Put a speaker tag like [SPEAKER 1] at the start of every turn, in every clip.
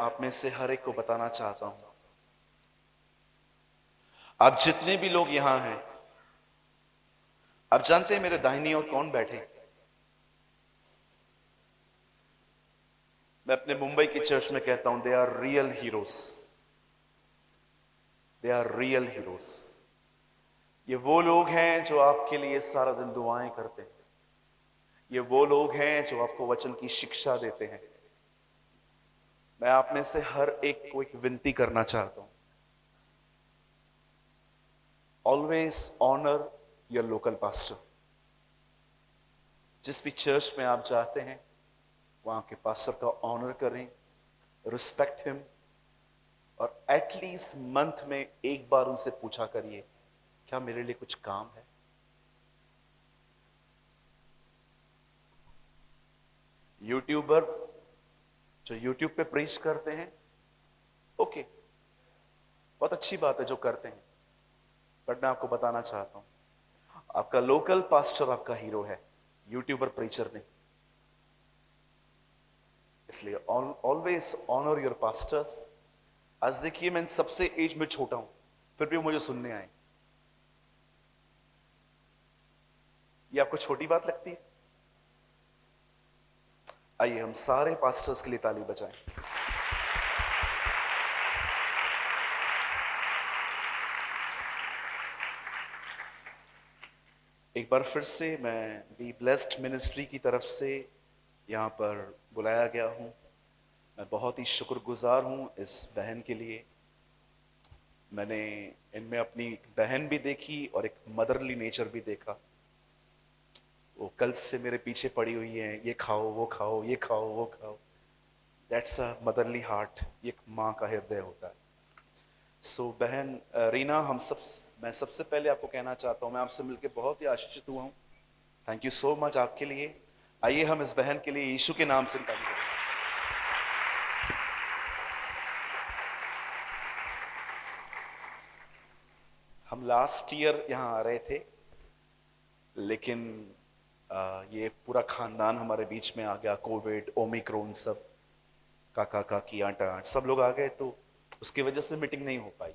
[SPEAKER 1] आप में से हर एक को बताना चाहता हूं, आप जितने भी लोग यहां हैं, आप जानते हैं मेरे दाहिनी ओर कौन बैठे? मैं अपने मुंबई की चर्च में कहता हूं, they are real heroes. They are real heroes. ये वो लोग हैं जो आपके लिए सारा दिन दुआएं करते हैं। ये वो लोग हैं जो आपको वचन की शिक्षा देते हैं। मैं आप में से हर एक को एक विनती करना चाहता हूं, always honour your local pastor. जिस भी चर्च में आप जाते हैं, वहां के पास्टर का ऑनर करें, रिस्पेक्ट हिम, और एटलीस्ट मंथ में एक बार उनसे पूछा करिए, क्या मेरे लिए कुछ काम है? यूट्यूबर जो यूट्यूब पे प्रीच करते हैं, ओके, बहुत अच्छी बात है जो करते हैं, बट मैं आपको बताना चाहता हूं, आपका लोकल पास्टर आपका हीरो है, यूट्यूबर प्रीचर नहीं। इसलिए ऑलवेज ऑनर योर पास्टर्स। आज देखिए, मैं सबसे एज में छोटा हूं, फिर भी वो मुझे सुनने आए। ये आपको छोटी बात लगती है? आइए हम सारे पास्टर्स के लिए ताली बजाएं। एक बार फिर से मैं बी ब्लेस्ड मिनिस्ट्री की तरफ से यहाँ पर बुलाया गया हूँ। मैं बहुत ही शुक्रगुजार हूँ इस बहन के लिए। मैंने इनमें अपनी बहन भी देखी और एक मदरली नेचर भी देखा। वो कल से मेरे पीछे पड़ी हुई है, ये खाओ वो खाओ, ये खाओ वो खाओ। That's a motherly heart. ये एक माँ का हृदय होता है। सो बहन रीना, मैं सबसे पहले आपको कहना चाहता हूँ, मैं आपसे मिलकर बहुत ही आशीषित हुआ हूँ। थैंक यू सो मच आपके लिए। आइए हम इस बहन के लिए यीशु के नाम से ताली बजाएं। हम लास्ट ईयर यहाँ आ रहे थे, लेकिन ये पूरा खानदान हमारे बीच में आ गया। कोविड, ओमिक्रॉन, सब काका काकी आंट आंट सब लोग आ गए, तो उसकी वजह से मीटिंग नहीं हो पाई,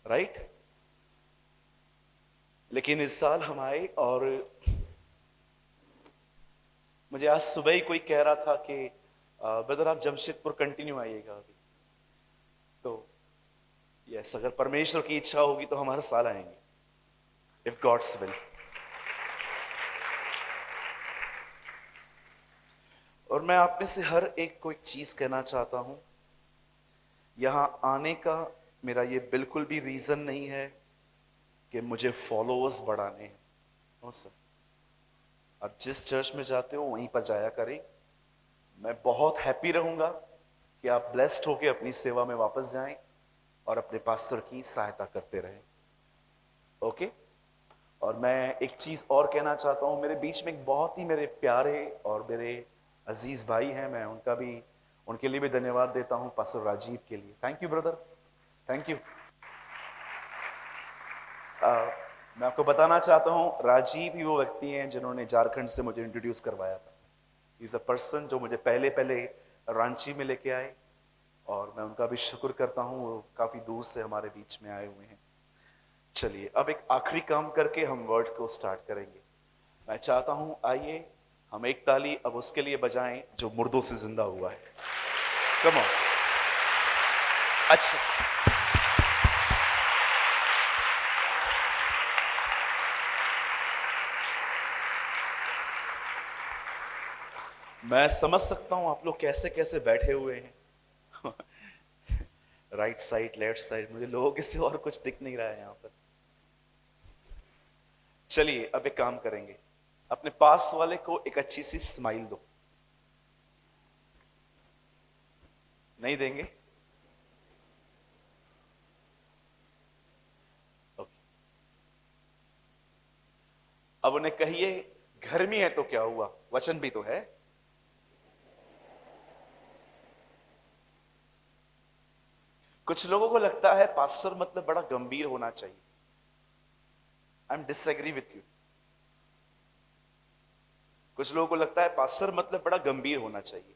[SPEAKER 1] राइट। लेकिन इस साल हम आए, और मुझे आज सुबह ही कोई कह रहा था कि ब्रदर आप जमशेदपुर कंटिन्यू आइएगा अभी। तो यस, अगर परमेश्वर की इच्छा होगी तो हम हर साल आएंगे, इफ गॉड्स विल। और मैं आप में से हर एक को एक चीज कहना चाहता हूं, यहां आने का मेरा ये बिल्कुल भी रीजन नहीं है कि मुझे फॉलोअर्स बढ़ाने हैं। नो सर, आप जिस चर्च में जाते हो वहीं पर जाया करें। मैं बहुत हैप्पी रहूंगा कि आप ब्लेस्ड होकर अपनी सेवा में वापस जाएं और अपने पास्टर की सहायता करते रहें, ओके। और मैं एक चीज और कहना चाहता हूं, मेरे बीच में एक बहुत ही मेरे प्यारे और मेरे अजीज भाई हैं, मैं उनके लिए भी धन्यवाद देता हूं, पास्टर राजीव के लिए। Thank you brother, thank you. मैं आपको बताना चाहता हूं, राजीव ही वो व्यक्ति हैं जिन्होंने झारखंड से मुझे इंट्रोड्यूस करवाया था। इज अ पर्सन जो मुझे पहले पहले रांची में लेके आए, और मैं उनका भी शुक्र करता हूं, वो काफी दूर से हमारे बीच में आए हुए हैं। चलिए अब एक आखिरी काम करके हम वर्ड को स्टार्ट करेंगे। मैं चाहता हूं, आइए हम एक ताली अब उसके लिए बजाएं जो मुर्दों से जिंदा हुआ है। कम ऑन, अच्छा। मैं समझ सकता हूं आप लोग कैसे कैसे बैठे हुए हैं। राइट साइड, लेफ्ट साइड, मुझे लोगों के सिवा और कुछ दिख नहीं रहा है यहां पर। चलिए अब एक काम करेंगे, अपने पास वाले को एक अच्छी सी स्माइल दो। नहीं देंगे? ओके। अब उन्हें कहिए, गर्मी है तो क्या हुआ, वचन भी तो है। कुछ लोगों को लगता है पास्टर मतलब बड़ा गंभीर होना चाहिए। I am disagree with you. कुछ लोगों को लगता है पास्टर मतलब बड़ा गंभीर होना चाहिए।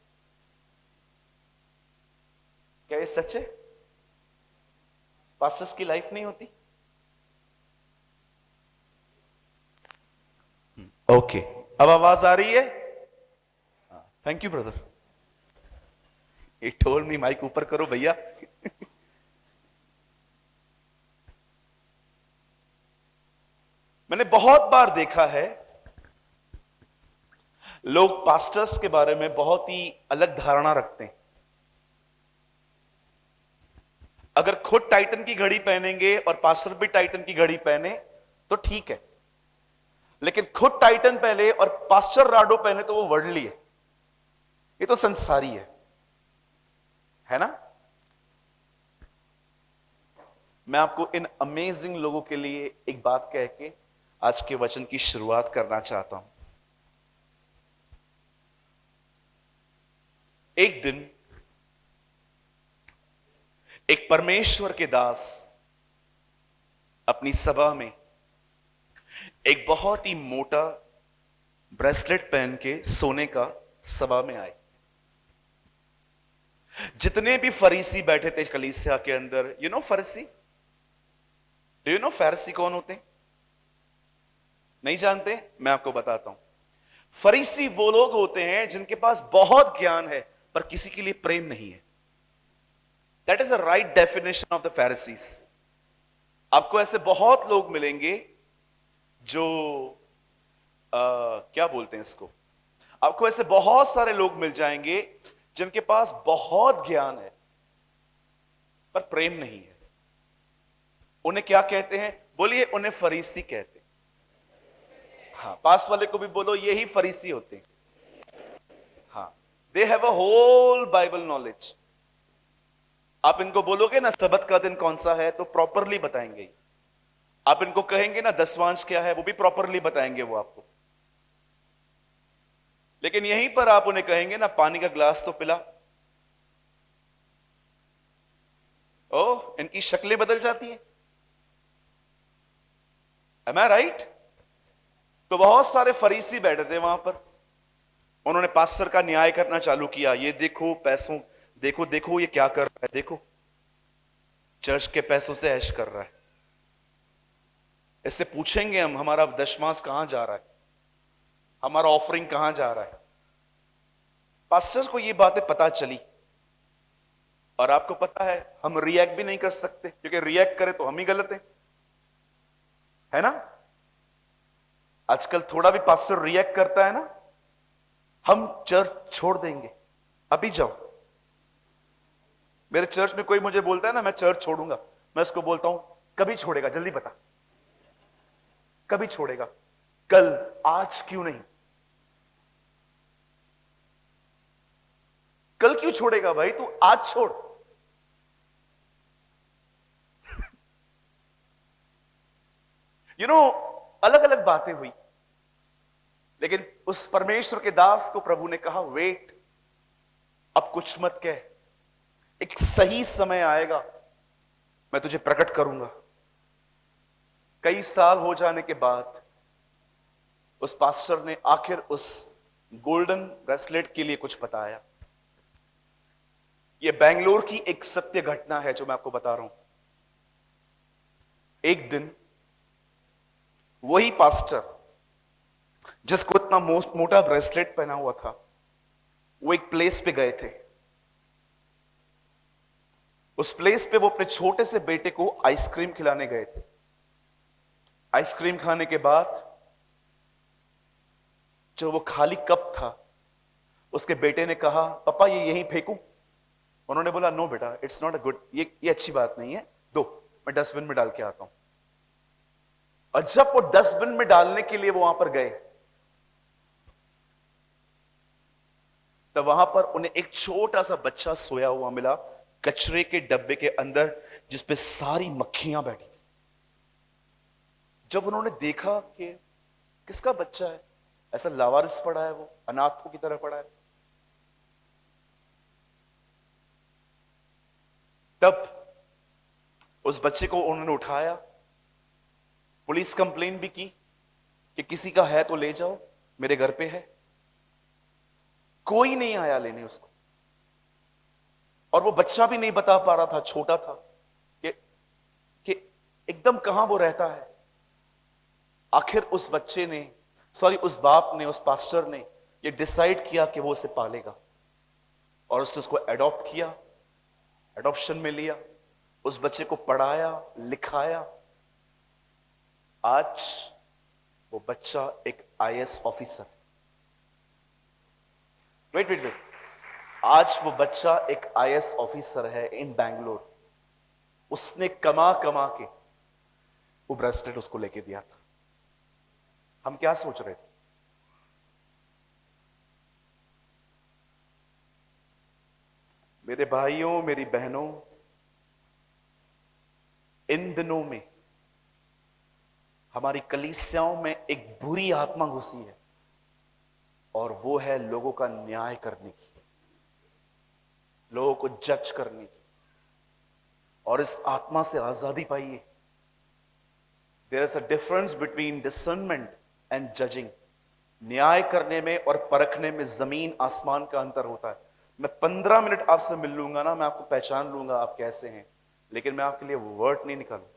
[SPEAKER 1] क्या ये सच है? पास्टर्स की लाइफ नहीं होती? ओके, अब आवाज आ रही है? Thank you brother. ये टोल्ड मी माइक ऊपर करो भैया। मैंने बहुत बार देखा है लोग पास्टर्स के बारे में बहुत ही अलग धारणा रखते हैं। अगर खुद टाइटन की घड़ी पहनेंगे और पास्टर भी टाइटन की घड़ी पहने तो ठीक है, लेकिन खुद टाइटन पहने और पास्टर राडो पहने तो वो वर्ल्डली है, ये तो संसारी है ना? मैं आपको इन अमेजिंग लोगों के लिए एक बात कह के आज के वचन की शुरुआत करना चाहता हूं। एक दिन एक परमेश्वर के दास अपनी सभा में एक बहुत ही मोटा ब्रेसलेट पहन के सोने का सभा में आए। जितने भी फरीसी बैठे थे कलीसिया के अंदर, यू नो फरीसी, डू यू नो फरीसी कौन होते हैं? नहीं जानते? मैं आपको बताता हूं। फरीसी वो लोग होते हैं जिनके पास बहुत ज्ञान है पर किसी के लिए प्रेम नहीं है। That is a right definition of the Pharisees. आपको ऐसे बहुत लोग मिलेंगे जो क्या बोलते हैं इसको, आपको ऐसे बहुत सारे लोग मिल जाएंगे जिनके पास बहुत ज्ञान है पर प्रेम नहीं है। उन्हें क्या कहते हैं? बोलिए, उन्हें फरीसी कहते हैं। हाँ, पास वाले को भी बोलो, यही फरीसी होते हैं। हाँ, they have a whole Bible knowledge. आप इनको बोलोगे ना सबत का दिन कौन सा है तो प्रॉपरली बताएंगे। आप इनको कहेंगे ना दसवांश क्या है, वो भी प्रॉपरली बताएंगे वो आपको। लेकिन यहीं पर आप उन्हें कहेंगे ना पानी का ग्लास तो पिला, ओह, इनकी शक्लें बदल जाती हैं। Am I right? तो बहुत सारे फरीसी बैठे थे वहां पर। उन्होंने पास्टर का न्याय करना चालू किया। ये देखो पैसों, देखो देखो ये क्या कर रहा है, देखो चर्च के पैसों से ऐश कर रहा है। इससे पूछेंगे हम हमारा दशमांश कहां जा रहा है, हमारा ऑफरिंग कहां जा रहा है। पास्टर को ये बातें पता चली और आपको पता है हम रिएक्ट भी नहीं कर सकते क्योंकि रिएक्ट करें तो हम ही गलत हैं, है ना? आजकल थोड़ा भी पास्टर रिएक्ट करता है ना, हम चर्च छोड़ देंगे। अभी जाओ, मेरे चर्च में कोई मुझे बोलता है ना मैं चर्च छोड़ूंगा, मैं उसको बोलता हूं कभी छोड़ेगा, जल्दी बता, कभी छोड़ेगा? कल, आज क्यों नहीं? कल क्यों छोड़ेगा भाई तू? आज छोड़। यू नो, अलग अलग बातें हुई, लेकिन उस परमेश्वर के दास को प्रभु ने कहा वेट, अब कुछ मत कह, एक सही समय आएगा मैं तुझे प्रकट करूंगा। कई साल हो जाने के बाद उस पास्टर ने आखिर उस गोल्डन ब्रेसलेट के लिए कुछ बताया। यह बेंगलोर की एक सत्य घटना है जो मैं आपको बता रहा हूं। एक दिन वही पास्टर जिसको इतना मोटा ब्रेसलेट पहना हुआ था, वो एक प्लेस पे गए थे। उस प्लेस पे वो अपने छोटे से बेटे को आइसक्रीम खिलाने गए थे। आइसक्रीम खाने के बाद जो वो खाली कप था, उसके बेटे ने कहा पापा ये यहीं फेंकूं? उन्होंने बोला नो बेटा, इट्स नॉट अ गुड, ये अच्छी बात नहीं है, दो मैं डस्टबिन में डाल के आता हूं। और जब वो डस्टबिन में डालने के लिए वो वहां पर गए, तब वहां पर उन्हें एक छोटा सा बच्चा सोया हुआ मिला कचरे के डब्बे के अंदर, जिसपे सारी मक्खियां बैठी थी। जब उन्होंने देखा कि किसका बच्चा है, ऐसा लावारिस पड़ा है, वो अनाथों की तरह पड़ा है, तब उस बच्चे को उन्होंने उठाया, पुलिस कंप्लेन भी की कि किसी का है तो ले जाओ, मेरे घर पे है। कोई नहीं आया लेने उसको। और वो बच्चा भी नहीं बता पा रहा था, छोटा था, कि कि एकदम कहां वो रहता है। आखिर उस बच्चे ने, सॉरी उस बाप ने, उस पास्टर ने ये डिसाइड किया कि वो उसे पालेगा, और उसने उसको एडॉप्ट किया, एडॉप्शन में लिया, उस बच्चे को पढ़ाया, लिखाया। आज वो बच्चा एक IAS officer, wait wait wait, आज वो बच्चा एक आईएएस ऑफिसर है इन बैंगलोर। उसने कमा कमा के वो ब्रेसलेट उसको लेके दिया था। हम क्या सोच रहे थे? मेरे भाइयों, मेरी बहनों, इन दिनों में हमारी कलीसियाओं में एक बुरी आत्मा घुसी है, और वो है लोगों का न्याय करने की, लोगों को जज करने की। और इस आत्मा से आजादी पाइए। There is a difference between discernment and judging. न्याय करने में और परखने में जमीन आसमान का अंतर होता है। मैं 15 मिनट आपसे मिल लूंगा ना, मैं आपको पहचान लूंगा आप कैसे हैं, लेकिन मैं आपके लिए वर्ड नहीं निकालूंगा।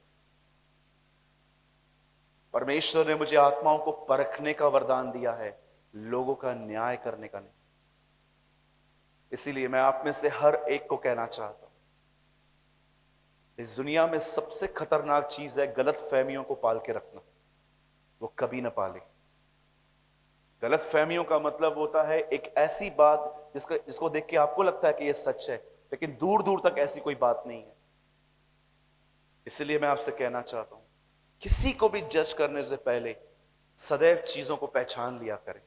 [SPEAKER 1] परमेश्वर ने मुझे आत्माओं को परखने का वरदान दिया है, लोगों का न्याय करने का नहीं। इसीलिए मैं आप में से हर एक को कहना चाहता हूं, इस दुनिया में सबसे खतरनाक चीज है गलत फहमियों को पाल के रखना। वो कभी ना पाले। गलत फहमियों का मतलब होता है एक ऐसी बात जिसको देख के आपको लगता है कि ये सच है, लेकिन दूर दूर तक ऐसी कोई बात नहीं है। इसलिए मैं आपसे कहना चाहता हूं, किसी को भी जज करने से पहले सदैव चीजों को पहचान लिया करें।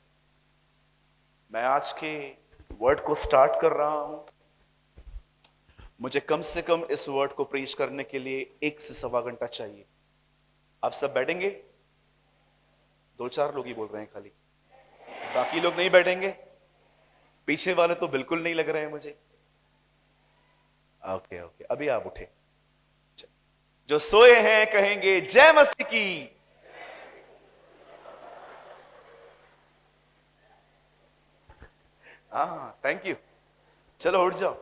[SPEAKER 1] मैं आज के वर्ड को स्टार्ट कर रहा हूं। मुझे कम से कम इस वर्ड को प्रीच करने के लिए 1 से 1.25 घंटा चाहिए। आप सब बैठेंगे? 2-4 लोग ही बोल रहे हैं खाली, बाकी लोग नहीं बैठेंगे? पीछे वाले तो बिल्कुल नहीं लग रहे हैं मुझे। ओके ओके, अभी आप उठे। जो सोए हैं कहेंगे जय मसीह की। हाँ, थैंक यू। चलो उठ जाओ।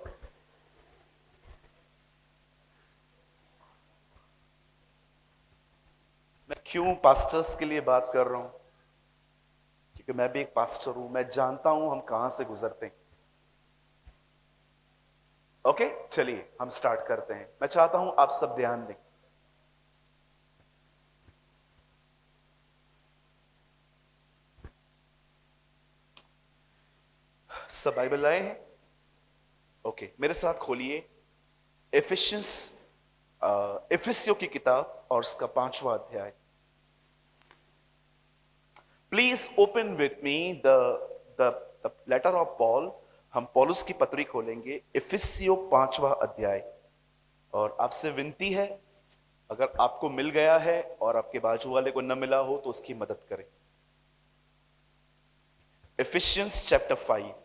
[SPEAKER 1] मैं क्यों पास्टर्स के लिए बात कर रहा हूं? क्योंकि मैं भी एक पास्टर हूं, मैं जानता हूं हम कहां से गुजरते हैं। ओके, चलिए हम स्टार्ट करते हैं। मैं चाहता हूं आप सब ध्यान दें। सब बाइबल लाए हैं? ओके, मेरे साथ खोलिए एफिशियंस, एफिसियों की किताब और उसका 5वां अध्याय। Please open with me the letter of Paul. हम पौलुस की पत्री खोलेंगे, इफिसियो 5वां अध्याय। और आपसे विनती है, अगर आपको मिल गया है और आपके बाजू वाले को न मिला हो तो उसकी मदद करें। Efficiency chapter 5।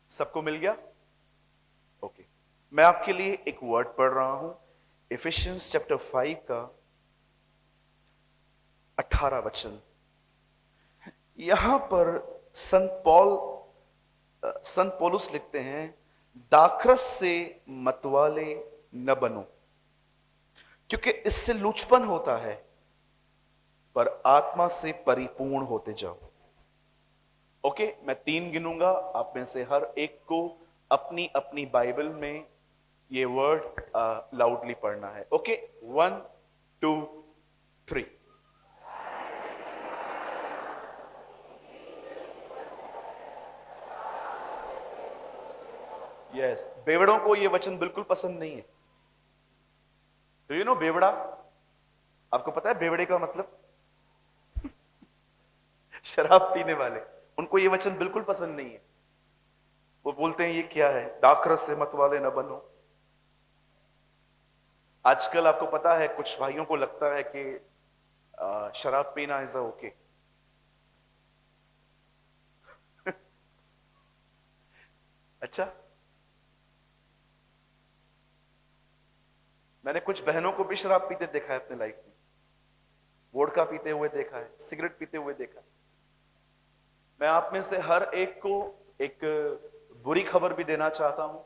[SPEAKER 1] सबको मिल गया? ओके, मैं आपके लिए एक वर्ड पढ़ रहा हूं, इफिशियंस चैप्टर 5 का 18 वचन। यहां पर संत पॉल, संत पौलुस लिखते हैं, दाखरस से मतवाले न बनो, क्योंकि इससे लुचपन होता है, पर आत्मा से परिपूर्ण होते जाओ। ओके, मैं 3 गिनूंगा, आप में से हर एक को अपनी अपनी बाइबल में ये वर्ड लाउडली पढ़ना है। ओके, 1 2 3। यस, बेवड़ों को ये वचन बिल्कुल पसंद नहीं है। तो यू नो बेवड़ा, आपको पता है बेवड़े का मतलब? शराब पीने वाले, उनको ये वचन बिल्कुल पसंद नहीं है। वो बोलते हैं ये क्या है, दाखरस से मत वाले न बनो। आजकल आपको पता है कुछ भाइयों को लगता है कि शराब पीना इज ओके। अच्छा, मैंने कुछ बहनों को भी शराब पीते देखा है अपने लाइफ में, वोडका पीते हुए देखा है, सिगरेट पीते हुए देखा है। मैं आप में से हर एक को एक बुरी खबर भी देना चाहता हूं,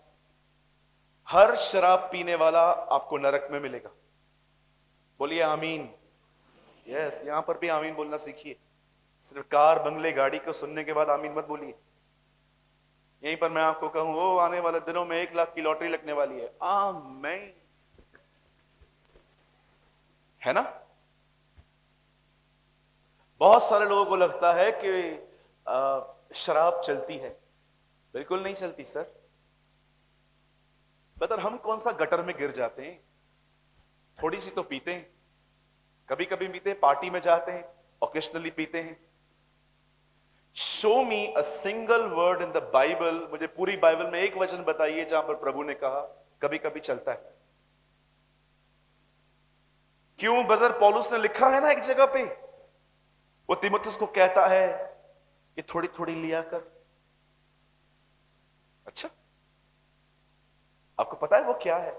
[SPEAKER 1] हर शराब पीने वाला आपको नरक में मिलेगा। बोलिए आमीन। यस, यहां पर भी आमीन बोलना सीखिए। सिर्फ कार बंगले गाड़ी को सुनने के बाद आमीन मत बोलिए। यहीं पर मैं आपको कहूं, वो आने वाले दिनों में 1 लाख की लॉटरी लगने वाली है। आमीन, है ना। बहुत सारे लोगों को लगता है कि शराब चलती है। बिल्कुल नहीं चलती सर। बता, हम कौन सा गटर में गिर जाते हैं, थोड़ी सी तो पीते हैं, कभी कभी पीते हैं, पार्टी में जाते हैं, ओकेशनली पीते हैं। Show me a single word in the Bible, मुझे पूरी बाइबल में एक वचन बताइए जहां पर प्रभु ने कहा कभी कभी चलता है। क्यों ब्रदर, पौलुस ने लिखा है ना एक जगह पे, वो तीमुथियुस को कहता है कि थोड़ी थोड़ी लिया कर। अच्छा, आपको पता है वो क्या है?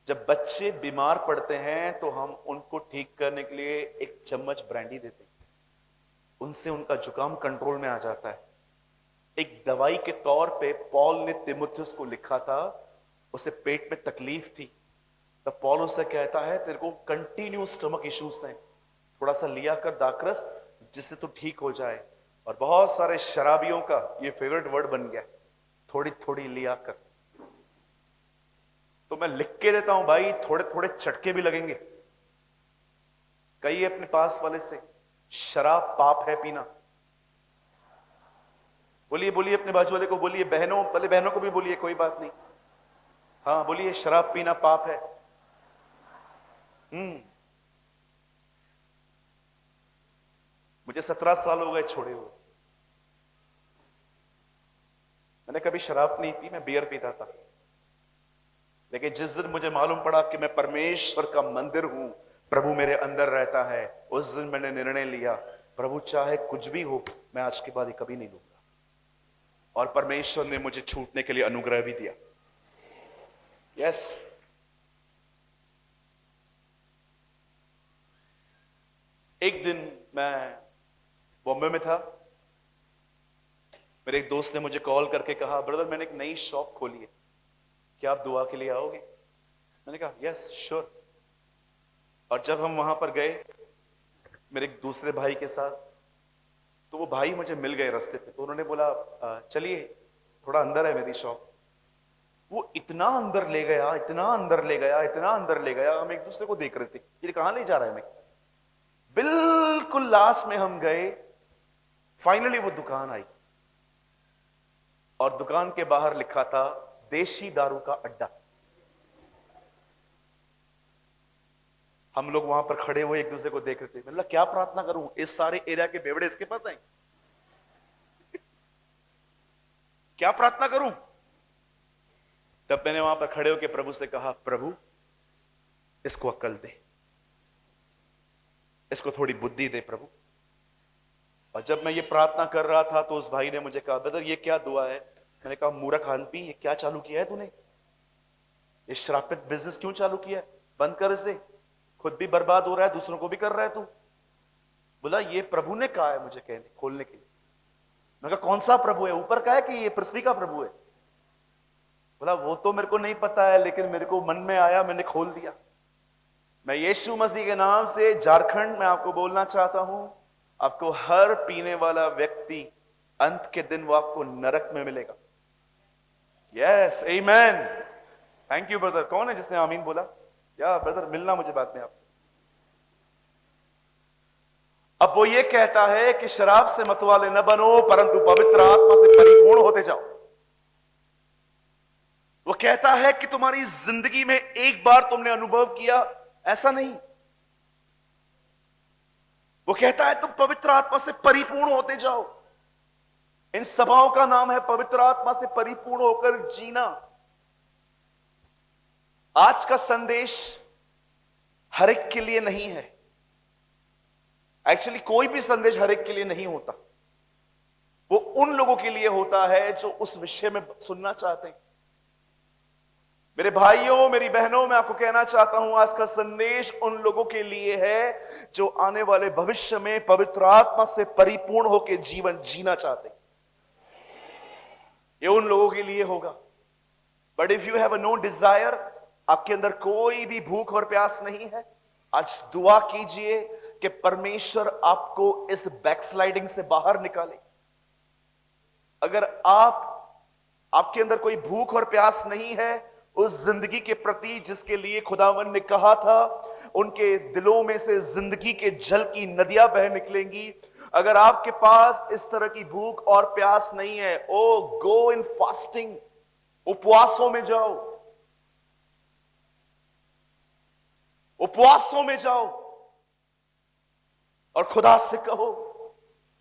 [SPEAKER 1] जब बच्चे बीमार पड़ते हैं तो हम उनको ठीक करने के लिए 1 चम्मच ब्रांडी देते हैं, उनसे उनका जुकाम कंट्रोल में आ जाता है। एक दवाई के तौर पे पॉल ने तीमुथियुस को लिखा था, उसे पेट में तकलीफ थी, तब पॉल उससे कहता है तेरे को कंटिन्यू स्टमक इश्यूज हैं, थोड़ा सा लिया कर दाखरस, जिससे तू ठीक हो जाए। और बहुत सारे शराबियों का ये फेवरेट वर्ड बन गया, थोड़ी थोड़ी लिया कर। तो मैं लिख के देता हूं भाई, थोड़े थोड़े चटके भी लगेंगे। कहिए अपने पास वाले से, शराब पाप है पीना। बोलिए बोलिए, अपने बाजू वाले को बोलिए, बहनों, पहले बहनों को भी बोलिए, कोई बात नहीं। हाँ बोलिए, शराब पीना पाप है। मुझे 17 साल हो गए छोड़े हुए। मैंने कभी शराब नहीं पी, मैं बियर पीता था। लेकिन जिस दिन मुझे मालूम पड़ा कि मैं परमेश्वर का मंदिर हूं, प्रभु मेरे अंदर रहता है, उस दिन मैंने निर्णय लिया, प्रभु चाहे कुछ भी हो, मैं आज के बाद ये कभी नहीं लूंगा। और परमेश्वर ने मुझे छूटने के लिए अनुग्रह भी दिया। यस। एक दिन मैं बॉम्बे में था, मेरे एक दोस्त ने मुझे कॉल करके कहा, ब्रदर मैंने एक नई शॉप खोली है, क्या आप दुआ के लिए आओगे? मैंने कहा यस श्योर। और जब हम वहां पर गए मेरे एक दूसरे भाई के साथ, तो वो भाई मुझे मिल गए रास्ते पे, तो उन्होंने बोला चलिए, थोड़ा अंदर है मेरी शॉप। वो इतना अंदर ले गया, इतना अंदर ले गया, इतना अंदर ले गया, हम एक दूसरे को देख रहे थे, ये कहां ले जा रहा है हमें। बिल्कुल लास्ट में हम गए, फाइनली वो दुकान आई, और दुकान के बाहर लिखा था देशी दारू का अड्डा। हम लोग वहां पर खड़े हुए एक दूसरे को देख रहे थे। मतलब क्या प्रार्थना करूं, इस सारे एरिया के बेवड़े इसके पास आए, क्या प्रार्थना करूं? तब मैंने वहां पर खड़े होकर प्रभु से कहा, प्रभु इसको अक्ल दे, इसको थोड़ी बुद्धि दे प्रभु। और जब मैं ये प्रार्थना कर रहा था तो उस भाई ने मुझे कहा, ब्रदर ये क्या दुआ है? मैंने कहा, मूर्ख आदमी, ये क्या चालू किया है तूने? ये श्रापित बिजनेस क्यों चालू किया है? बंद कर इसे, खुद भी बर्बाद हो रहा है, दूसरों को भी कर रहा है तू। बोला ये प्रभु ने कहा है मुझे कहने खोलने के लिए। मैंने कहा कौन सा प्रभु है, ऊपर का है कि ये पृथ्वी का प्रभु है? बोला वो तो मेरे को नहीं पता है, लेकिन मेरे को मन में आया, मैंने खोल दिया। मैं यीशु मसीह के नाम से झारखंड में आपको बोलना चाहता हूं, आपको हर पीने वाला व्यक्ति अंत के दिन वो आपको नरक में मिलेगा। यस आमीन। Thank you brother. कौन है जिसने आमीन बोला? या ब्रदर मिलना मुझे बाद में आप। अब वो ये कहता है कि शराब से मतवाले न बनो, परंतु पवित्र आत्मा से परिपूर्ण होते जाओ। वो कहता है कि तुम्हारी जिंदगी में एक बार तुमने अनुभव किया, ऐसा नहीं। वो कहता है तुम पवित्र आत्मा से परिपूर्ण होते जाओ। इन सभाओं का नाम है पवित्र आत्मा से परिपूर्ण होकर जीना। आज का संदेश हर एक के लिए नहीं है। एक्चुअली कोई भी संदेश हर एक के लिए नहीं होता। वो उन लोगों के लिए होता है जो उस विषय में सुनना चाहते हैं। मेरे भाइयों, मेरी बहनों, मैं आपको कहना चाहता हूं, आज का संदेश उन लोगों के लिए है जो आने वाले भविष्य में पवित्र आत्मा से परिपूर्ण होकर जीवन जीना चाहते हैं। ये उन लोगों के लिए होगा। But if you have a no desire, आपके अंदर कोई भी भूख और प्यास नहीं है, आज दुआ कीजिए कि परमेश्वर आपको इस बैकस्लाइडिंग से बाहर निकाले। अगर आपके अंदर कोई भूख और प्यास नहीं है उस जिंदगी के प्रति जिसके लिए खुदावन ने कहा था उनके दिलों में से जिंदगी के जल की नदियां बह निकलेंगी, अगर आपके पास इस तरह की भूख और प्यास नहीं है, ओ गो इन फास्टिंग, उपवासों में जाओ, उपवासों में जाओ और खुदा से कहो,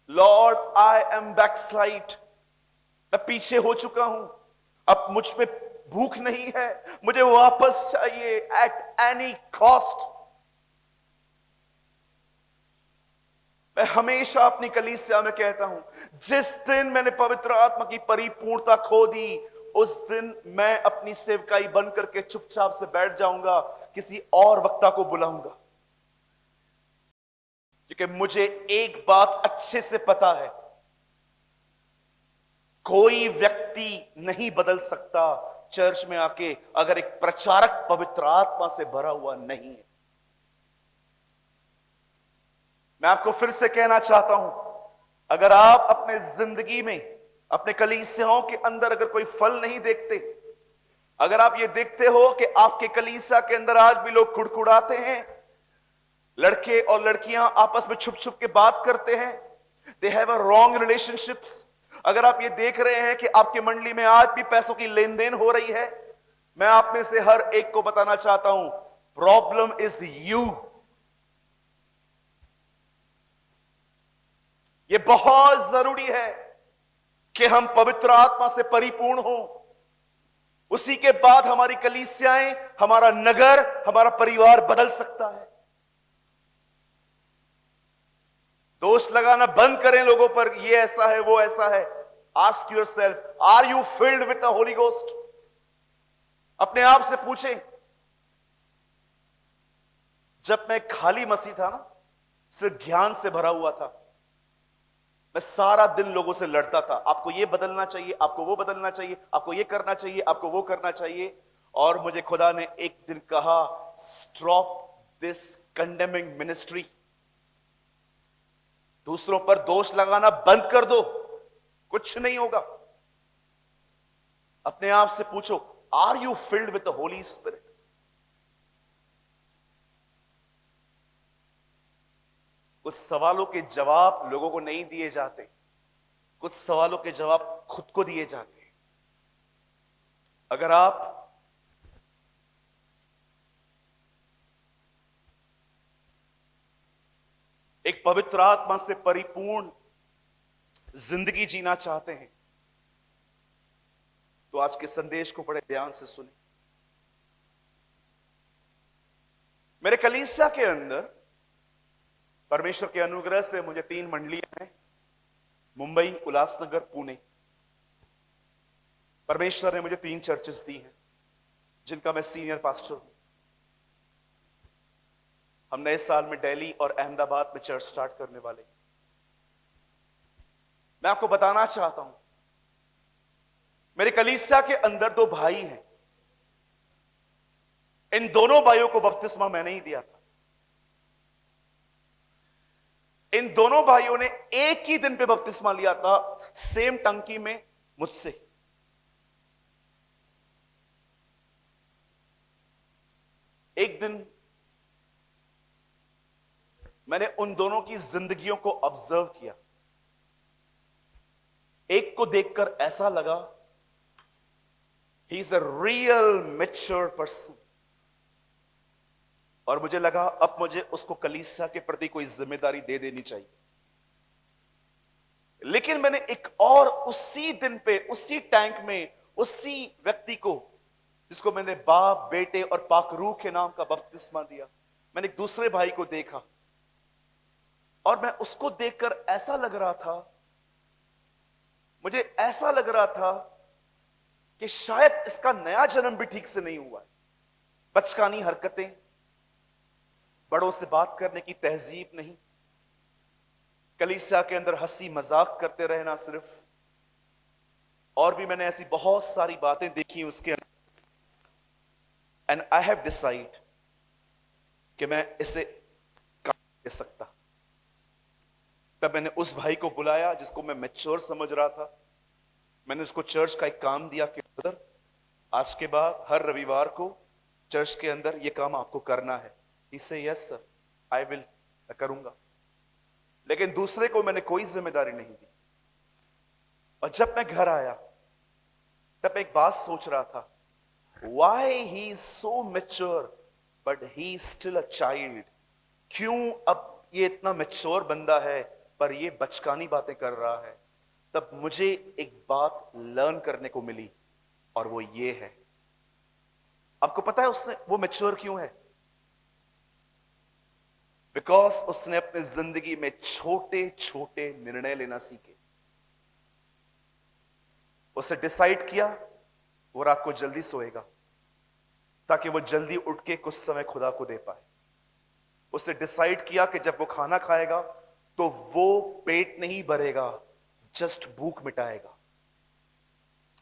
[SPEAKER 1] लॉर्ड आई एम बैकस्लाइड, मैं पीछे हो चुका हूं, अब मुझ पे भूख नहीं है, मुझे वापस चाहिए एट एनी कॉस्ट। मैं हमेशा अपनी कलीसिया में कहता हूं, जिस दिन मैंने पवित्र आत्मा की परिपूर्णता खो दी उस दिन मैं अपनी सेवकाई बंद करके चुपचाप से बैठ जाऊंगा, किसी और वक्ता को बुलाऊंगा, क्योंकि मुझे एक बात अच्छे से पता है, कोई व्यक्ति नहीं बदल सकता चर्च में आके अगर एक प्रचारक पवित्र आत्मा से भरा हुआ नहीं है। मैं आपको फिर से कहना चाहता हूं, अगर आप अपने जिंदगी में अपने कलीसियाओं के अंदर अगर कोई फल नहीं देखते, अगर आप ये देखते हो कि आपके कलीसिया के अंदर आज भी लोग कुड़कुड़ाते हैं, लड़के और लड़कियां आपस में छुप छुप के बात करते हैं, दे हैव अ रॉन्ग रिलेशनशिप्स, अगर आप ये देख रहे हैं कि आपकी मंडली में आज भी पैसों की लेन देन हो रही है, मैं आप में से हर एक को बताना चाहता हूं, प्रॉब्लम इज यू। ये बहुत जरूरी है कि हम पवित्र आत्मा से परिपूर्ण हो, उसी के बाद हमारी कलीसियाएं, हमारा नगर, हमारा परिवार बदल सकता है। दोष लगाना बंद करें लोगों पर, ये ऐसा है वो ऐसा है। Ask yourself, are you filled with the Holy Ghost? अपने आप से पूछें। जब मैं खाली मसीह था ना, सिर्फ ज्ञान से भरा हुआ था, मैं सारा दिन लोगों से लड़ता था, आपको ये बदलना चाहिए, आपको वो बदलना चाहिए, आपको ये करना चाहिए, आपको वो करना चाहिए। और मुझे खुदा ने एक दिन कहा, स्टॉप दिस कंडेमिंग मिनिस्ट्री, दूसरों पर दोष लगाना बंद कर दो, कुछ नहीं होगा। अपने आप से पूछो, are you filled with the Holy Spirit? कुछ सवालों के जवाब लोगों को नहीं दिए जाते, कुछ सवालों के जवाब खुद को दिए जाते हैं। अगर आप एक पवित्र आत्मा से परिपूर्ण जिंदगी जीना चाहते हैं तो आज के संदेश को बड़े ध्यान से सुने। मेरे कलीसिया के अंदर परमेश्वर के अनुग्रह से मुझे 3 मंडलियां हैं, मुंबई, उल्लासनगर, पुणे। परमेश्वर ने मुझे 3 चर्चेस दी हैं जिनका मैं सीनियर पास्टर हूं। हम नए साल में दिल्ली और अहमदाबाद में चर्च स्टार्ट करने वाले। मैं आपको बताना चाहता हूं, मेरे कलीसिया के अंदर 2 भाई हैं, इन दोनों भाइयों को बपतिस्मा मैंने ही दिया था। इन दोनों भाइयों ने एक ही दिन पे बपतिस्मा लिया था, सेम टंकी में मुझसे। एक दिन मैंने उन दोनों की जिंदगियों को ऑब्जर्व किया। एक को देखकर ऐसा लगा, he is a real mature person, और मुझे लगा अब मुझे उसको कलीसिया के प्रति कोई जिम्मेदारी दे देनी चाहिए। लेकिन मैंने एक और उसी दिन पे, उसी टैंक में, उसी व्यक्ति को जिसको मैंने बाप, बेटे और पाक रूह के नाम का बपतिस्मा दिया, मैंने एक दूसरे भाई को देखा और मैं उसको देखकर ऐसा लग रहा था मुझे ऐसा लग रहा था कि शायद इसका नया जन्म भी ठीक से नहीं हुआ है। बचकानी हरकतें, बड़ों से बात करने की तहजीब नहीं, कलीसिया के अंदर हंसी मजाक करते रहना सिर्फ, और भी मैंने ऐसी बहुत सारी बातें देखी उसके अंदर। एंड आई हैव डिसाइड कि मैं इसे काम दे सकता। तब मैंने उस भाई को बुलाया जिसको मैं मैच्योर समझ रहा था। मैंने उसको चर्च का एक काम दिया कि ब्रदर, आज के बाद हर रविवार को चर्च के अंदर यह काम आपको करना है। ही से यस सर, आई विल, मैं करूंगा। लेकिन दूसरे को मैंने कोई जिम्मेदारी नहीं दी। और जब मैं घर आया तब मैं एक बात सोच रहा था, Why he is so mature but he is still a child? क्यों अब ये इतना मैच्योर बंदा है पर ये बचकानी बातें कर रहा है? तब मुझे एक बात लर्न करने को मिली और वो ये है। आपको पता है उसने वो मैच्योर क्यों है? बिकॉज उसने अपनी जिंदगी में छोटे छोटे निर्णय लेना सीखे। उसे डिसाइड किया वो रात को जल्दी सोएगा ताकि वो जल्दी उठ के कुछ समय खुदा को दे पाए। उसने डिसाइड किया कि जब वो खाना खाएगा तो वो पेट नहीं भरेगा, जस्ट भूख मिटाएगा।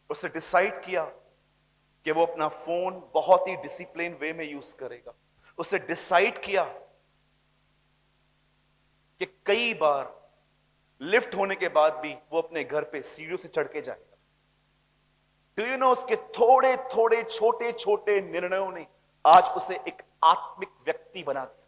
[SPEAKER 1] उसने डिसाइड किया कि वो अपना फोन बहुत ही डिसिप्लिन वे में यूज करेगा। उसने डिसाइड किया कि कई बार लिफ्ट होने के बाद भी वो अपने घर पे सीढ़ियों से चढ़ के जाएगा। डू यू नो, उसके थोड़े थोड़े छोटे छोटे निर्णयों ने आज उसे एक आत्मिक व्यक्ति बना दिया।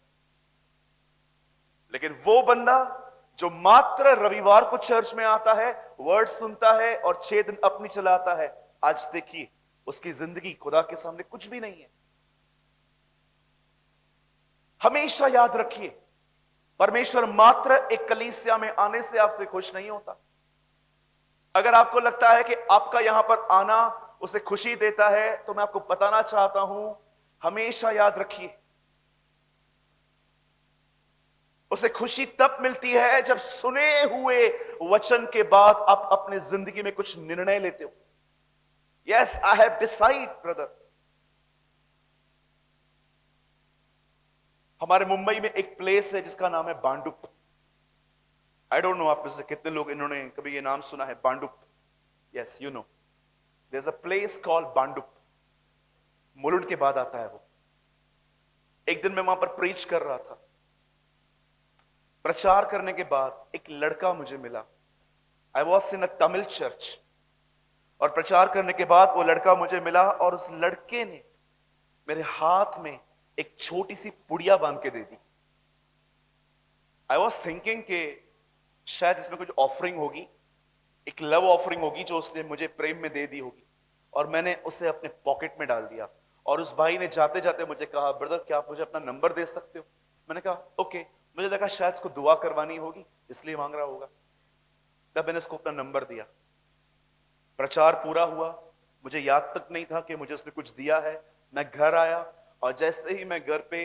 [SPEAKER 1] लेकिन वो बंदा जो मात्र रविवार को चर्च में आता है, वर्ड सुनता है और 6 दिन अपनी चलाता है, आज देखिए उसकी जिंदगी खुदा के सामने कुछ भी नहीं है। हमेशा याद रखिए, परमेश्वर मात्र एक कलीसिया में आने से आपसे खुश नहीं होता। अगर आपको लगता है कि आपका यहां पर आना उसे खुशी देता है, तो मैं आपको बताना चाहता हूं, हमेशा याद रखिए, उसे खुशी तब मिलती है जब सुने हुए वचन के बाद आप अपनी जिंदगी में कुछ निर्णय लेते हो। Yes, I have decide brother. हमारे मुंबई में एक प्लेस है जिसका नाम है बांडुप। आई डोंट नो आप में से कितने लोग इन्होंने कभी ये नाम सुना है, Bhandup. Yes, you know, there is a place called Bhandup. Mulund के बाद आता है वो। एक दिन मैं वहां पर प्रीच कर रहा था। प्रचार करने के बाद एक लड़का मुझे मिला। I was in a Tamil church. और प्रचार करने के बाद वो लड़का मुझे मिला और उस लड़के ने मेरे हाथ में एक छोटी सी पुड़िया बांध के दे दी। आई वॉज थिंकिंग कि शायद इसमें कुछ ऑफरिंग होगी, एक लव ऑफरिंग होगी जो उसने मुझे प्रेम में दे दी होगी। और मैंने उसे अपने पॉकेट में डाल दिया। और उस भाई ने जाते जाते मुझे कहा, ब्रदर क्या आप मुझे अपना नंबर दे सकते हो? मैंने कहा ओके। मुझे लगा शायद इसको दुआ करवानी होगी इसलिए मांग रहा होगा। तब मैंने उसको अपना नंबर दिया। प्रचार पूरा हुआ, मुझे याद तक नहीं था कि मुझे उसने कुछ दिया है। मैं घर आया और जैसे ही मैं घर पे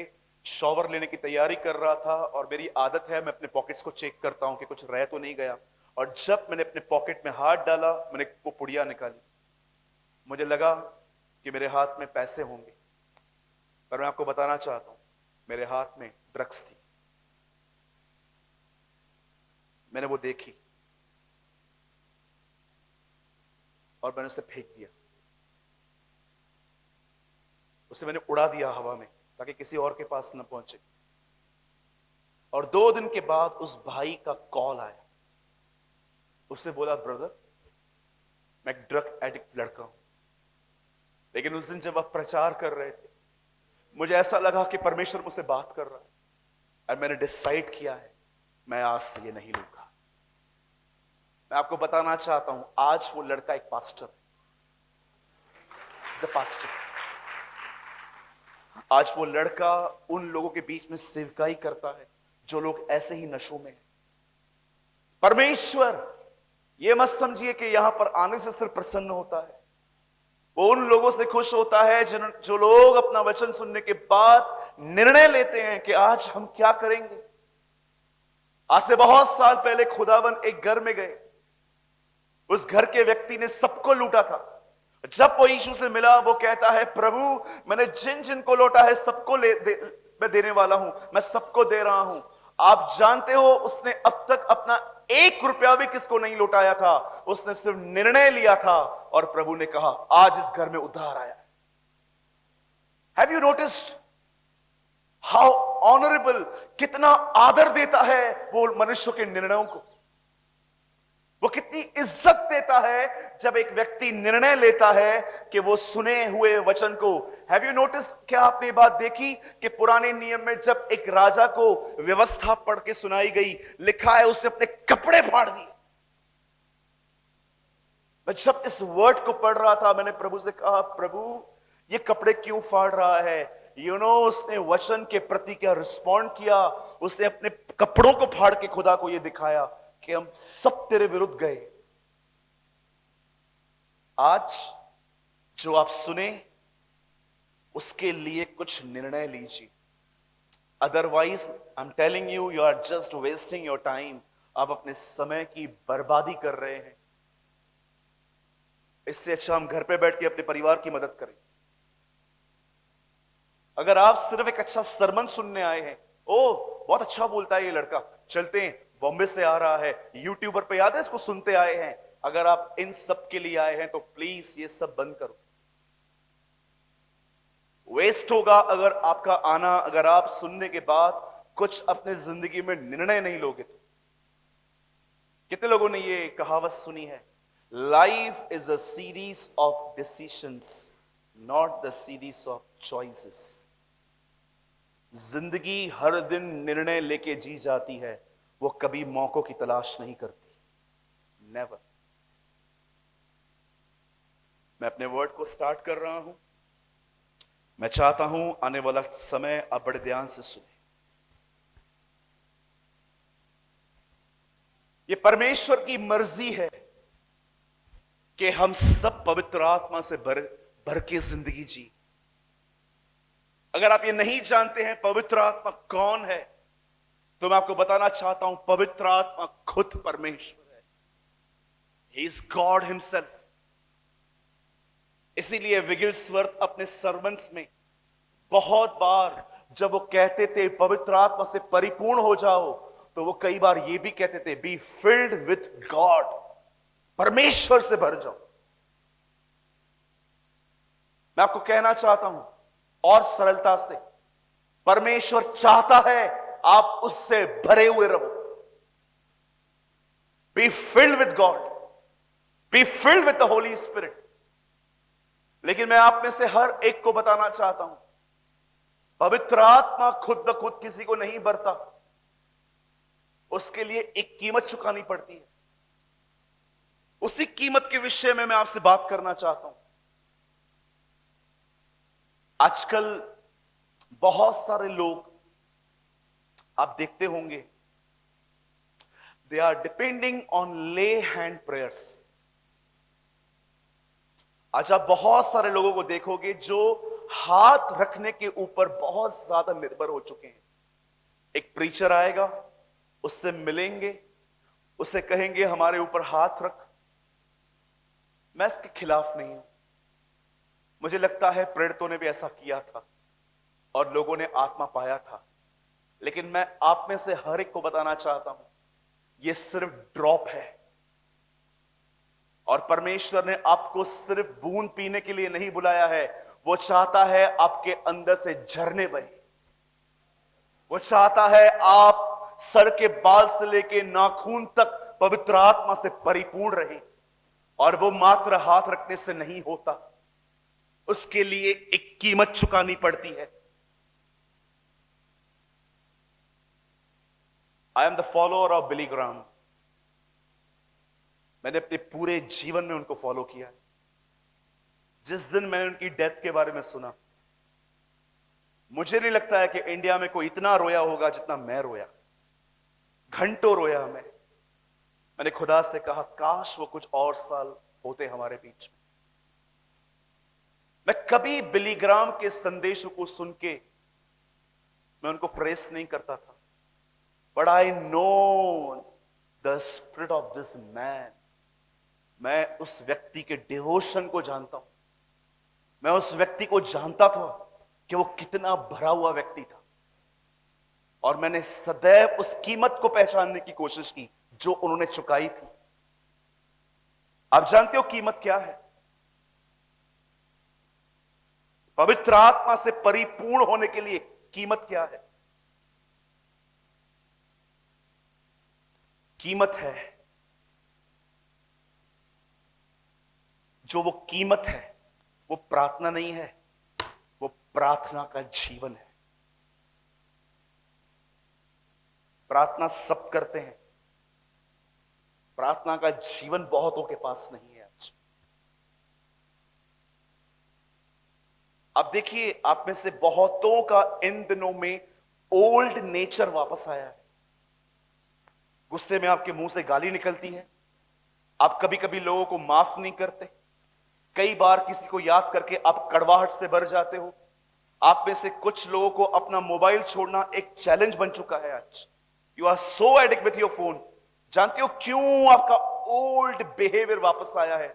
[SPEAKER 1] शॉवर लेने की तैयारी कर रहा था, और मेरी आदत है मैं अपने पॉकेट्स को चेक करता हूं कि कुछ रह तो नहीं गया, और जब मैंने अपने पॉकेट में हाथ डाला, मैंने वो पुड़िया निकाली। मुझे लगा कि मेरे हाथ में पैसे होंगे, पर मैं आपको बताना चाहता हूं मेरे हाथ में ड्रग्स थी। मैंने वो देखी और मैंने उसे फेंक दिया। उसे मैंने उड़ा दिया हवा में ताकि किसी और के पास न पहुंचे। और 2 दिन के बाद उस भाई का कॉल आया। उसने बोला, ब्रदर मैं एक ड्रग एडिक्ट लड़का हूं, लेकिन उस दिन जब आप प्रचार कर रहे थे मुझे ऐसा लगा कि परमेश्वर मुझसे बात कर रहा है, और मैंने डिसाइड किया है मैं आज से ये नहीं लूंगा। मैं आपको बताना चाहता हूं आज वो लड़का एक पास्टर है, पास्टर। आज वो लड़का उन लोगों के बीच में सेवकाई करता है जो लोग ऐसे ही नशों में हैं। परमेश्वर ये मत समझिए कि यहां पर आने से सिर्फ प्रसन्न होता है, वो उन लोगों से खुश होता है जो लोग अपना वचन सुनने के बाद निर्णय लेते हैं कि आज हम क्या करेंगे। आज से बहुत साल पहले खुदावन एक घर में गए। उस घर के व्यक्ति ने सबको लूटा था। जब वो यीशु से मिला, वो कहता है, प्रभु मैंने जिन जिन को लौटा है सबको मैं देने वाला हूं, मैं सबको दे रहा हूं। आप जानते हो उसने अब तक अपना 1 रुपया भी किसको नहीं लौटाया था। उसने सिर्फ निर्णय लिया था और प्रभु ने कहा आज इस घर में उद्धार आया। Have you noticed how honourable, कितना आदर देता है वो मनुष्य के निर्णयों को। वो कितनी इज्जत देता है जब एक व्यक्ति निर्णय लेता है कि वो सुने हुए वचन को। हैव यू नोटिस, क्या आपने ये बात देखी कि पुराने नियम में जब एक राजा को व्यवस्था पढ़ के सुनाई गई, लिखा है उसने अपने कपड़े फाड़ दिए। मैं जब इस वर्ड को पढ़ रहा था, मैंने प्रभु से कहा, प्रभु ये कपड़े क्यों फाड़ रहा है। उसने वचन के प्रति क्या रिस्पॉन्ड किया। उसने अपने कपड़ों को फाड़ के खुदा को यह दिखाया कि हम सब तेरे विरुद्ध गए। आज जो आप सुने उसके लिए कुछ निर्णय लीजिए, otherwise I am telling you, you are just wasting your time. आप अपने समय की बर्बादी कर रहे हैं। इससे अच्छा हम घर पे बैठ के अपने परिवार की मदद करें। अगर आप सिर्फ एक अच्छा सरमन सुनने आए हैं, ओ बहुत अच्छा बोलता है ये लड़का, चलते हैं, बॉम्बे से आ रहा है, यूट्यूबर पे याद है इसको सुनते आए हैं। अगर आप इन सब के लिए आए हैं तो प्लीज ये सब बंद करो। वेस्ट होगा अगर आपका आना, अगर आप सुनने के बाद कुछ अपने जिंदगी में निर्णय नहीं लोगे तो। कितने लोगों ने ये कहावत सुनी है, life is a series of decisions not the series of choices. जिंदगी हर दिन निर्णय लेके जी जाती है, वो कभी मौकों की तलाश नहीं करती। नेवर। मैं अपने वर्ड को स्टार्ट कर रहा हूं। मैं चाहता हूं आने वाला समय आप बड़े ध्यान से सुने। ये परमेश्वर की मर्जी है कि हम सब पवित्र आत्मा से भर के जिंदगी जी। अगर आप ये नहीं जानते हैं पवित्र आत्मा कौन है, तो मैं आपको बताना चाहता हूं, पवित्र आत्मा खुद परमेश्वर है। He is God himself. इसीलिए विगिल्सवर्थ अपने सर्मन्स में बहुत बार जब वो कहते थे पवित्र आत्मा से परिपूर्ण हो जाओ, तो वो कई बार ये भी कहते थे बी फिल्ड विथ गॉड, परमेश्वर से भर जाओ। मैं आपको कहना चाहता हूं और सरलता से, परमेश्वर चाहता है आप उससे भरे हुए रहो। Be filled with God, be filled with the Holy spirit. लेकिन मैं आप में से हर एक को बताना चाहता हूं, पवित्र आत्मा खुद ब खुद किसी को नहीं भरता, उसके लिए एक कीमत चुकानी पड़ती है। उसी कीमत के विषय में मैं आपसे बात करना चाहता हूं। आजकल बहुत सारे लोग आप देखते होंगे, दे आर डिपेंडिंग ऑन ले हैंड प्रेयर्स। आज आप बहुत सारे लोगों को देखोगे जो हाथ रखने के ऊपर बहुत ज्यादा निर्भर हो चुके हैं। एक प्रीचर आएगा, उससे मिलेंगे, उससे कहेंगे हमारे ऊपर हाथ रख। मैं इसके खिलाफ नहीं हूं। मुझे लगता है प्रेरितों ने भी ऐसा किया था और लोगों ने आत्मा पाया था। लेकिन मैं आप में से हर एक को बताना चाहता हूं, यह सिर्फ ड्रॉप है और परमेश्वर ने आपको सिर्फ बूंद पीने के लिए नहीं बुलाया है। वो चाहता है आपके अंदर से झरने बहे। वो चाहता है आप सर के बाल से लेके नाखून तक पवित्र आत्मा से परिपूर्ण रहे। और वो मात्र हाथ रखने से नहीं होता, उसके लिए एक कीमत चुकानी पड़ती है। I am the follower of Billy Graham. मैंने अपने पूरे जीवन में उनको फॉलो किया। जिस दिन मैंने उनकी डेथ के बारे में सुना, मुझे नहीं लगता है कि इंडिया में कोई इतना रोया होगा जितना मैं रोया। घंटों रोया मैंने खुदा से कहा काश वो कुछ और साल होते हमारे बीच में। मैं कभी बिली ग्राहम के संदेशों को सुन के मैं उनको प्रेस नहीं करता था, but I know the spirit of this man. मैं उस व्यक्ति के डिवोशन को जानता हूं। मैं उस व्यक्ति को जानता था कि वो कितना भरा हुआ व्यक्ति था, और मैंने सदैव उस कीमत को पहचानने की कोशिश की जो उन्होंने चुकाई थी। आप जानते हो कीमत क्या है? पवित्र आत्मा से परिपूर्ण होने के लिए कीमत क्या है? कीमत है, जो वो कीमत है वो प्रार्थना नहीं है, वो प्रार्थना का जीवन है। प्रार्थना सब करते हैं, प्रार्थना का जीवन बहुतों के पास नहीं है आज। अब देखिए, आप में से बहुतों का इन दिनों में ओल्ड नेचर वापस आया है। गुस्से में आपके मुंह से गाली निकलती है, आप कभी कभी लोगों को माफ नहीं करते, कई बार किसी को याद करके आप कड़वाहट से भर जाते हो। आप में से कुछ लोगों को अपना मोबाइल छोड़ना एक चैलेंज बन चुका है आज। You are so addict with your phone. जानते हो क्यों आपका ओल्ड बिहेवियर वापस आया है?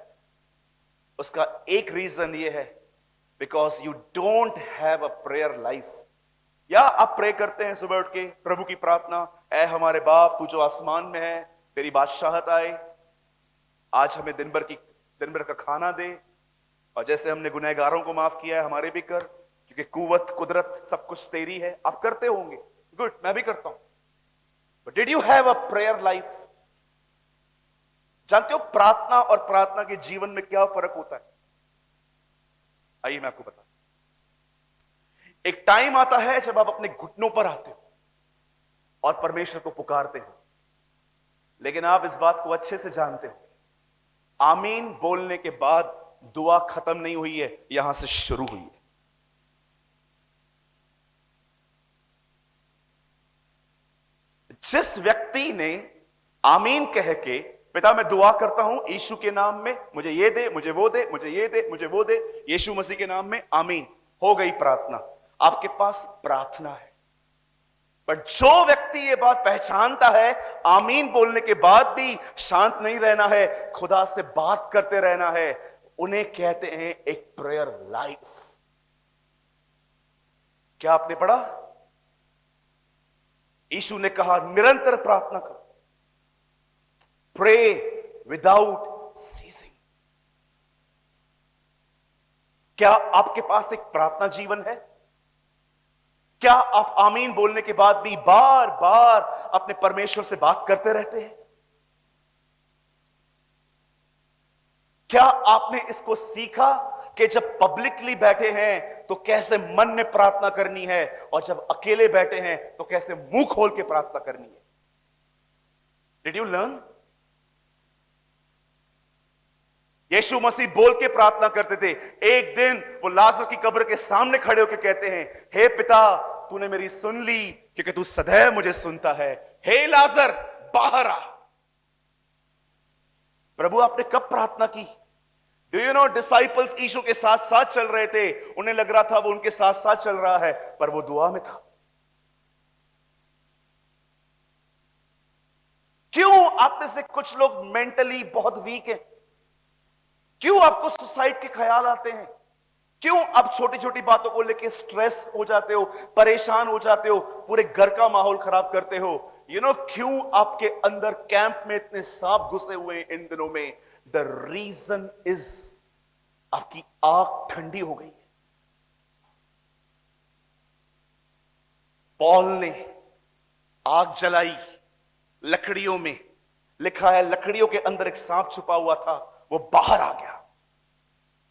[SPEAKER 1] उसका एक रीजन यह है, because you don't have a prayer life. या आप प्रे करते हैं सुबह उठ के प्रभु की प्रार्थना, ऐ हमारे बाप तू जो आसमान में है, तेरी बादशाहत आए, आज हमें दिन भर का खाना दे, और जैसे हमने गुनहगारों को माफ किया है हमारे भी कर, क्योंकि कुवत कुदरत सब कुछ तेरी है। आप करते होंगे, गुड, मैं भी करता हूं। But did you have a prayer life? जानते हो प्रार्थना और प्रार्थना के जीवन में क्या फर्क होता है? आइए मैं आपको बताऊं। एक टाइम आता है जब आप अपने घुटनों पर आते हो और परमेश्वर को पुकारते हो, लेकिन आप इस बात को अच्छे से जानते हो, आमीन बोलने के बाद दुआ खत्म नहीं हुई है, यहां से शुरू हुई है। जिस व्यक्ति ने आमीन कह के, पिता मैं दुआ करता हूं यीशु के नाम में, मुझे ये दे, मुझे वो दे, मुझे ये दे, मुझे वो दे, यीशु मसीह के नाम में आमीन, हो गई प्रार्थना, आपके पास प्रार्थना है। पर जो व्यक्ति ये बात पहचानता है आमीन बोलने के बाद भी शांत नहीं रहना है, खुदा से बात करते रहना है, उन्हें कहते हैं एक प्रेयर लाइफ। क्या आपने पढ़ा? यीशु ने कहा निरंतर प्रार्थना करो, प्रे विदाउट सीजिंग। क्या आपके पास एक प्रार्थना जीवन है? क्या आप आमीन बोलने के बाद भी बार बार अपने परमेश्वर से बात करते रहते हैं? क्या आपने इसको सीखा कि जब पब्लिकली बैठे हैं तो कैसे मन में प्रार्थना करनी है, और जब अकेले बैठे हैं तो कैसे मुंह खोल के प्रार्थना करनी है? Did you learn? Yeshu Masih बोल के प्रार्थना करते थे। एक दिन वो लाजर की कब्र के सामने खड़े होकर कहते हैं, हे पिता तूने मेरी सुन ली क्योंकि तू सदैव मुझे सुनता है, हे लाजर बाहर आ। प्रभु आपने कब प्रार्थना की? डू यू नो, डिसाइपल्स यीशु के साथ साथ चल रहे थे, उन्हें लग रहा था वो उनके साथ साथ चल रहा है, पर वो दुआ में था। क्यों आप में से कुछ लोग मेंटली बहुत वीक हैं? क्यों आपको सुसाइड के ख्याल आते हैं? क्यों आप छोटी छोटी बातों को लेकर स्ट्रेस हो जाते हो, परेशान हो जाते हो, पूरे घर का माहौल खराब करते हो? यू नो क्यों आपके अंदर कैंप में इतने सांप घुसे हुए हैं इन दिनों में? द रीजन इज आपकी आंख ठंडी हो गई है। पॉल ने आग जलाई लकड़ियों में, लिखा है लकड़ियों के अंदर एक सांप छुपा हुआ था, वो बाहर आ गया।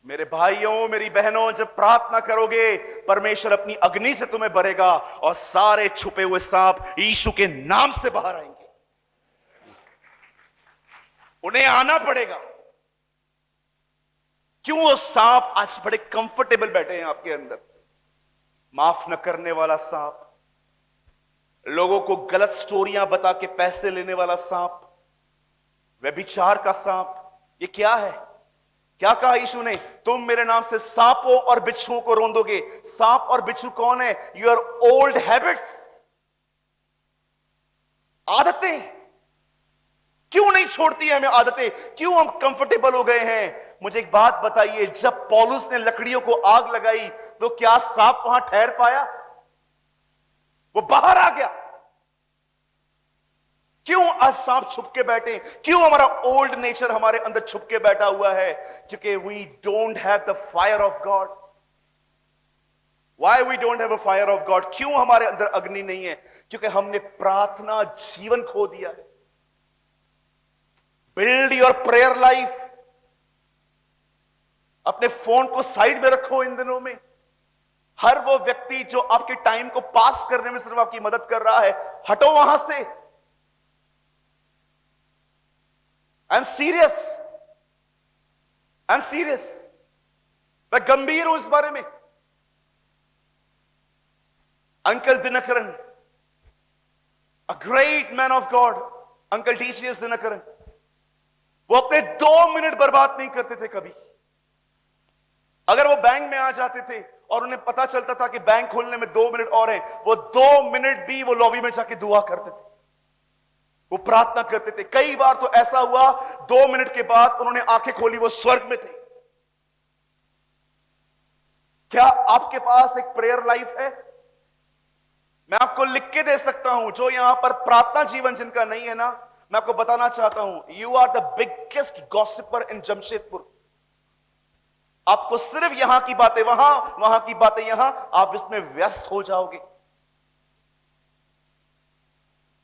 [SPEAKER 1] मेरे भाइयों मेरी बहनों, जब प्रार्थना करोगे परमेश्वर अपनी अग्नि से तुम्हें भरेगा और सारे छुपे हुए सांप यीशु के नाम से बाहर आएंगे। उन्हें आना पड़ेगा। क्यों वो सांप आज बड़े कंफर्टेबल बैठे हैं आपके अंदर? माफ न करने वाला सांप, लोगों को गलत स्टोरियां बता के पैसे लेने वाला सांप, व्यभिचार का सांप, ये क्या है? क्या कहा यीशु ने? तुम मेरे नाम से सांपों और बिच्छुओं को रौंदोगे। सांप और बिच्छू कौन है? योर ओल्ड हैबिट्स, आदतें। क्यों नहीं छोड़ती है हमें आदतें, क्यों हम कंफर्टेबल हो गए हैं? मुझे एक बात बताइए, जब पौलुस ने लकड़ियों को आग लगाई तो क्या सांप वहां ठहर पाया? वो बाहर आ गया। क्यों आज सांप छुप के बैठे? क्यों हमारा ओल्ड नेचर हमारे अंदर छुप के बैठा हुआ है? क्योंकि we don't have the fire of God. Why we don't have a fire of God? क्यों हमारे अंदर अग्नि नहीं है? क्योंकि हमने प्रार्थना जीवन खो दिया है। Build your prayer life. अपने फोन को साइड में रखो इन दिनों में। हर वो व्यक्ति जो आपके टाइम को पास करने में सिर्फ आपकी मदद कर रहा है, हटो वहां से। I am serious, I am serious, मैं गंभीर हूं इस बारे में। Uncle Dinakaran, a great man of God, uncle TCS Dinakaran, वो अपने 2 मिनट बर्बाद नहीं करते थे कभी। अगर वो बैंक में आ जाते थे और उन्हें पता चलता था कि बैंक खोलने में 2 मिनट और हैं, वो 2 मिनट भी वो लॉबी में जाके दुआ करते थे, वो प्रार्थना करते थे। कई बार तो ऐसा हुआ 2 मिनट के बाद उन्होंने आंखें खोली, वो स्वर्ग में थे। क्या आपके पास एक प्रेयर लाइफ है? मैं आपको लिख के दे सकता हूं। जो यहां पर प्रार्थना जीवन जिनका नहीं है ना, मैं आपको बताना चाहता हूं, यू आर द बिगेस्ट गॉसिपर इन जमशेदपुर। आपको सिर्फ यहां की बातें वहां, वहां की बातें यहां, आप इसमें व्यस्त हो जाओगे।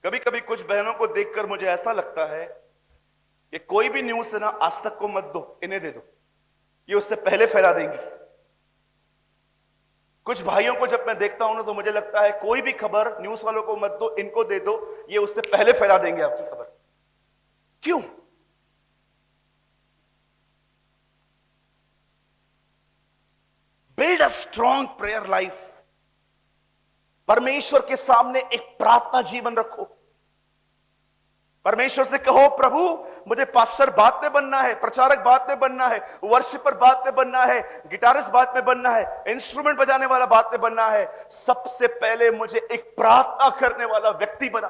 [SPEAKER 1] कभी कभी कुछ बहनों को देखकर मुझे ऐसा लगता है कि कोई भी न्यूज है ना, आज तक को मत दो, इन्हें दे दो, ये उससे पहले फैला देंगी। कुछ भाइयों को जब मैं देखता हूं ना, तो मुझे लगता है कोई भी खबर न्यूज वालों को मत दो, इनको दे दो, ये उससे पहले फैला देंगे आपकी खबर। क्यों? Build a strong prayer life. परमेश्वर के सामने एक प्रार्थना जीवन रखो। परमेश्वर से कहो, प्रभु मुझे पास्टर बाद में बनना है, प्रचारक बाद में बनना है, वर्शिपर बाद में बनना है, गिटारिस्ट बाद में बनना है, इंस्ट्रूमेंट बजाने वाला बाद में बनना है। सबसे पहले मुझे एक प्रार्थना करने वाला व्यक्ति बना।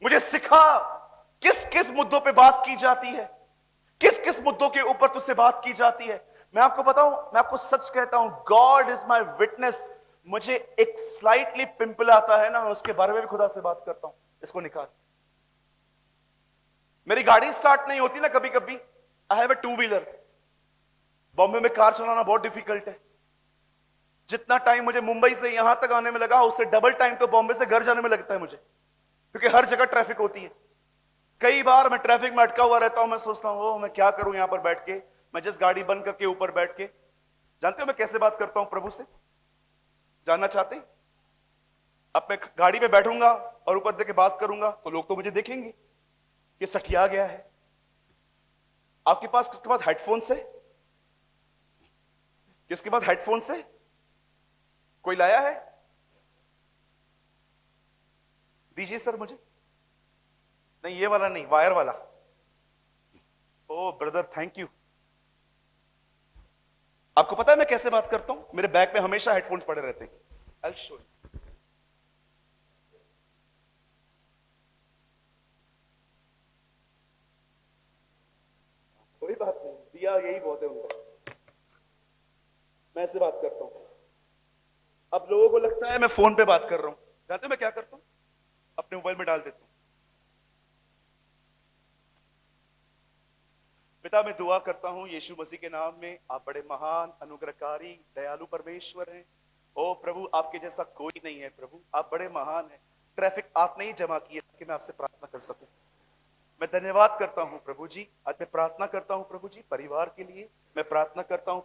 [SPEAKER 1] मुझे सिखा किस किस मुद्दों पे बात की जाती है, किस किस मुद्दों के ऊपर तुझसे बात की जाती है। मैं आपको बताऊं, मैं आपको सच कहता हूं, गॉड इज माई विटनेस। मुझे एक स्लाइटली पिंपल आता है ना, मैं उसके बारे में भी खुदा से बात करता हूं, इसको निकाल। मेरी गाड़ी स्टार्ट नहीं होती ना कभी कभी। I have a 2 wheeler. Bombay में कार चलाना बहुत डिफिकल्ट है। जितना टाइम मुझे मुंबई से यहां तक आने में लगा, उससे डबल टाइम तो बॉम्बे से घर जाने में लगता है मुझे, क्योंकि हर जगह ट्रैफिक होती है। कई बार मैं ट्रैफिक में अटका हुआ रहता हूं, मैं सोचता हूं ओ मैं क्या करूं यहां पर बैठ के। मैं जिस गाड़ी बंद करके ऊपर बैठ के, जानते हो मैं कैसे बात करता हूं प्रभु से? जानना चाहते हैं? अब मैं गाड़ी में बैठूंगा और ऊपर देख के बात करूंगा तो लोग तो मुझे देखेंगे कि सठिया गया है। आपके पास, किसके पास हेडफोन से? किसके पास हेडफोन से? कोई लाया है? दीजिए सर मुझे। नहीं ये वाला नहीं, वायर वाला। ओ ब्रदर थैंक यू। आपको पता है मैं कैसे बात करता हूं? मेरे बैग में हमेशा हेडफोन्स पड़े रहते हैं। I'll show you. कोई बात नहीं, दिया यही बहुत है उनका। मैं ऐसे बात करता हूं। अब लोगों को लगता है मैं फोन पे बात कर रहा हूं। जानते मैं क्या करता हूं? अपने मोबाइल में डाल देता हूं। पिता मैं दुआ करता हूं यीशु मसीह के नाम में, आप बड़े महान, अनुग्रहकारी, दयालु परमेश्वर हैं। ओ प्रभु आपके जैसा कोई नहीं है। प्रभु आप बड़े महान हैं। ट्रैफिक आपने ही जमा किया कि मैं आपसे प्रार्थना कर सकूं। मैं धन्यवाद करता हूं प्रभु जी। आज मैं प्रार्थना करता हूं प्रभु जी परिवार के लिए। मैं प्रार्थना करता हूं